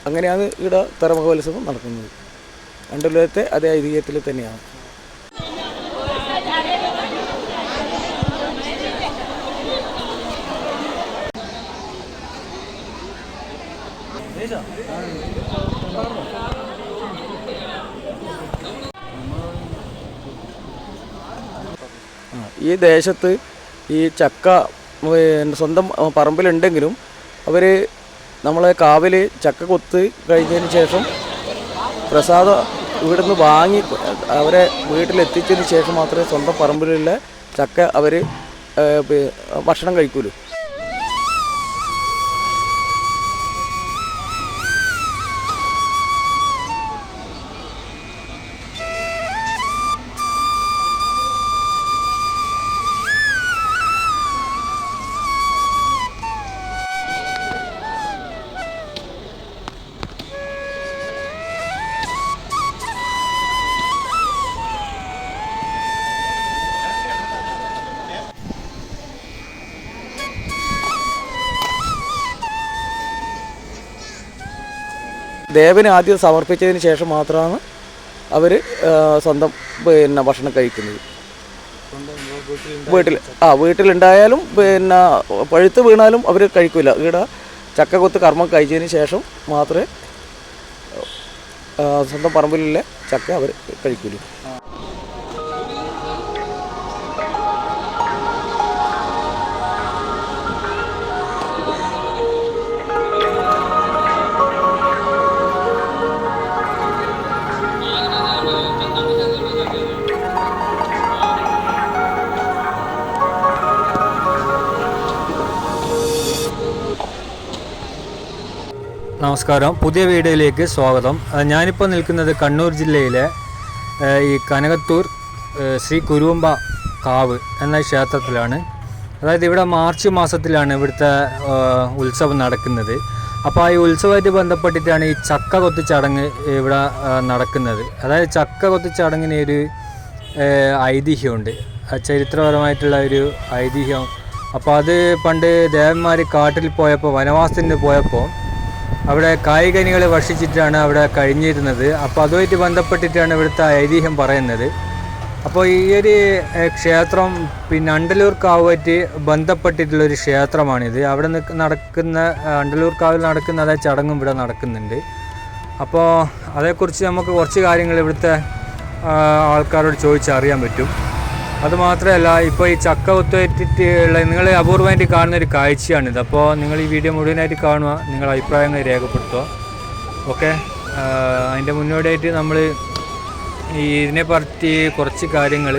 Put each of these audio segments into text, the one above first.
അങ്ങനെയാണ് ഇവിടെ തറമഹോത്സവം നടക്കുന്നത്. അണ്ടല്ലൂരത്തെ അതേ ഐതിഹ്യത്തിൽ തന്നെയാണ്. ഈ ദേശത്ത് ഈ ചക്ക സ്വന്തം പറമ്പിലുണ്ടെങ്കിലും അവർ നമ്മളെ കാവിൽ ചക്ക കൊത്ത് കഴിഞ്ഞതിന് ശേഷം പ്രസാദം ഇവിടുന്ന് വാങ്ങി അവരെ വീട്ടിലെത്തിച്ചതിന് ശേഷം മാത്രമേ സ്വന്തം പറമ്പിലുള്ള ചക്ക അവർ ഭക്ഷണം കഴിക്കൂലൂ. ദേവന് ആദ്യം സമർപ്പിച്ചതിന് ശേഷം മാത്രമാണ് അവർ സ്വന്തം ഭക്ഷണം കഴിക്കുന്നത്. വീട്ടിലുണ്ടായാലും പഴുത്ത് വീണാലും അവർ കഴിക്കില്ല. ഇവിടെ ചക്കകൊത്ത് കർമ്മം കഴിച്ചതിന് ശേഷം മാത്രമേ സ്വന്തം പറമ്പിലുള്ള ചക്ക അവർ കഴിക്കുള്ളൂ. നമസ്കാരം, പുതിയ വീഡിയോയിലേക്ക് സ്വാഗതം. ഞാനിപ്പോൾ നിൽക്കുന്നത് കണ്ണൂർ ജില്ലയിലെ ഈ കനകത്തൂർ ശ്രീ കുരുവമ്പ കാവ് എന്ന ക്ഷേത്രത്തിലാണ്. അതായത് ഇവിടെ മാർച്ച് മാസത്തിലാണ് ഇവിടുത്തെ ഉത്സവം നടക്കുന്നത്. അപ്പോൾ ഈ ഉത്സവമായിട്ട് ബന്ധപ്പെട്ടിട്ടാണ് ഈ ചക്ക കൊത്തി ചടങ്ങ് ഇവിടെ നടക്കുന്നത്. അതായത് ചക്ക കൊത്തി ചടങ്ങിന് ഒരു ഐതിഹ്യമുണ്ട്, ചരിത്രപരമായിട്ടുള്ള ഒരു ഐതിഹ്യം. അപ്പോൾ അത് പണ്ട് ദേവന്മാർ കാട്ടിൽ പോയപ്പോൾ, വനവാസത്തിന് പോയപ്പോൾ അവിടെ കായ്കനികളെ ഭക്ഷിച്ചിട്ടാണ് അവിടെ കഴിഞ്ഞിരുന്നത്. അപ്പോൾ അതുമായിട്ട് ബന്ധപ്പെട്ടിട്ടാണ് ഇവിടുത്തെ ഐതിഹ്യം പറയുന്നത്. അപ്പോൾ ഈ ഒരു ക്ഷേത്രം പിന്നെ അണ്ടലൂർ കാവുമായിട്ട് ബന്ധപ്പെട്ടിട്ടുള്ളൊരു ക്ഷേത്രമാണിത്. അവിടെ നടക്കുന്ന അണ്ടലൂർ കാവിൽ നടക്കുന്ന അതേ ചടങ്ങും ഇവിടെ നടക്കുന്നുണ്ട്. അപ്പോൾ അതേക്കുറിച്ച് നമുക്ക് കുറച്ച് കാര്യങ്ങൾ ഇവിടുത്തെ ആൾക്കാരോട് ചോദിച്ചറിയാൻ പറ്റും. അതുമാത്രമല്ല, ഇപ്പോൾ ഈ ചക്ക കൊത്തുമായിട്ടുള്ള നിങ്ങൾ അപൂർവമായിട്ട് കാണുന്നൊരു കാഴ്ചയാണിത്. അപ്പോൾ നിങ്ങൾ ഈ വീഡിയോ മുഴുവനായിട്ട് കാണുക, നിങ്ങളുടെ അഭിപ്രായങ്ങൾ രേഖപ്പെടുത്തുക. ഓക്കെ, അതിൻ്റെ മുന്നോടിയായിട്ട് നമ്മൾ ഇതിനെപ്പറ്റി കുറച്ച് കാര്യങ്ങൾ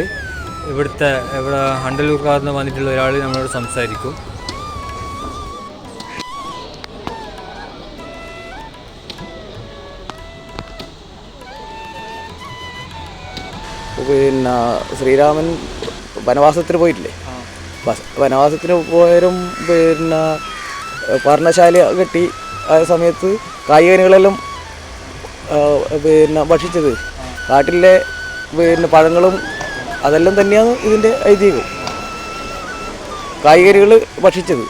ഇവിടെ അണ്ടലൂർക്കാരിൽ നിന്ന് വന്നിട്ടുള്ള ഒരാൾ നമ്മളോട് സംസാരിക്കും. പിന്നെ ശ്രീരാമൻ വനവാസത്തിന് പോയിട്ടില്ലേ, വനവാസത്തിന് പോയാലും പിന്നെ പർണശാല കെട്ടി ആ സമയത്ത് കായ്കനികളെല്ലാം പിന്നെ ഭക്ഷിച്ചത്, കാട്ടിലെ പിന്നെ പഴങ്ങളും അതെല്ലാം തന്നെയാണ് ഇതിൻ്റെ ഐതിഹ്യം, കായ്കനികൾ ഭക്ഷിച്ചത്.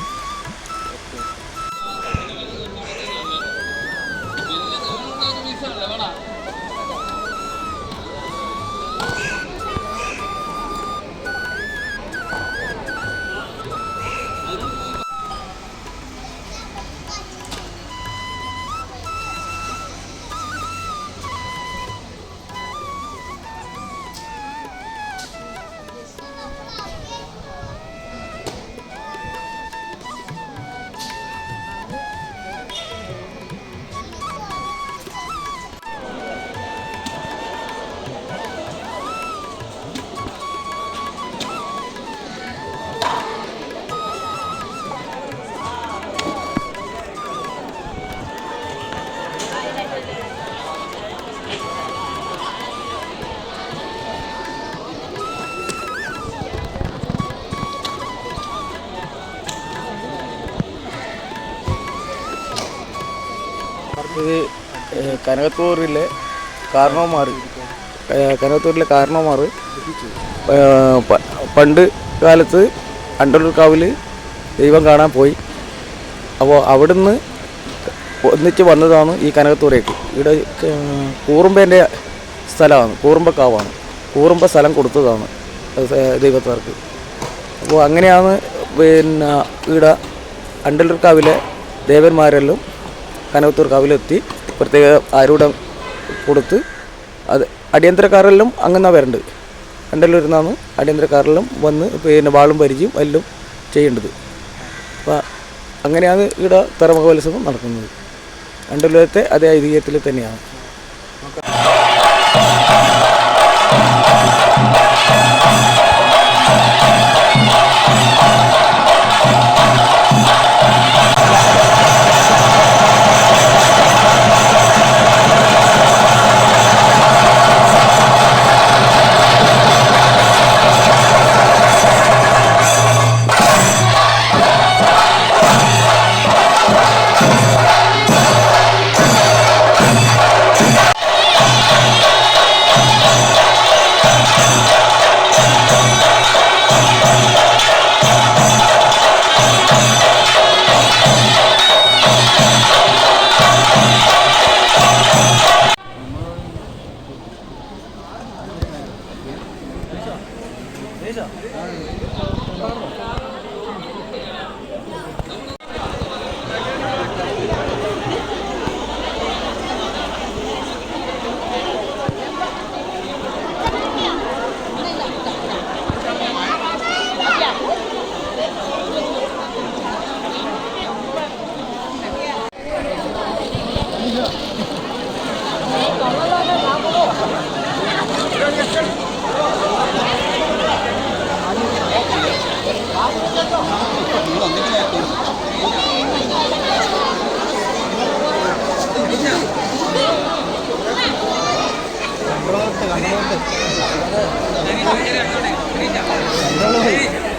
ഇത് കനകത്തൂരിലെ കാരണവന്മാർ പണ്ട് കാലത്ത് അണ്ടലൂർ കാവിൽ ദൈവം കാണാൻ പോയി. അപ്പോൾ അവിടുന്ന് ഒന്നിച്ച് വന്നതാണ് ഈ കനകത്തൂരേക്ക്. ഇവിടെ കൂറുമ്പേൻ്റെ സ്ഥലമാണ്, കൂറുമ്പക്കാവാണ്. കൂറുമ്പ സ്ഥലം കൊടുത്തതാണ് ദൈവത്താർക്ക്. അപ്പോൾ അങ്ങനെയാണ് ഇവിടെ അണ്ടല്ലൂർ കാവിലെ ദേവന്മാരെല്ലാം കനകത്തൂർ കാവിലെത്തി പ്രത്യേക ആരൂഢം കൊടുത്ത് അത് അടിയന്തരക്കാരെല്ലാം അങ്ങനെ വരുന്നുണ്ട്. അണ്ടല്ലൂരിൽ നിന്നാണ് അടിയന്തരക്കാരെല്ലാം വന്ന് വാളും പരിചയം എല്ലാം ചെയ്യേണ്ടത്. അപ്പോൾ അങ്ങനെയാണ് ഇവിടെ തറമകോത്സവം നടക്കുന്നത്. അണ്ടല്ലൂരത്തെ അതേ ഐതിഹ്യത്തിൽ തന്നെയാണ്. കണ്ടോട്ടെ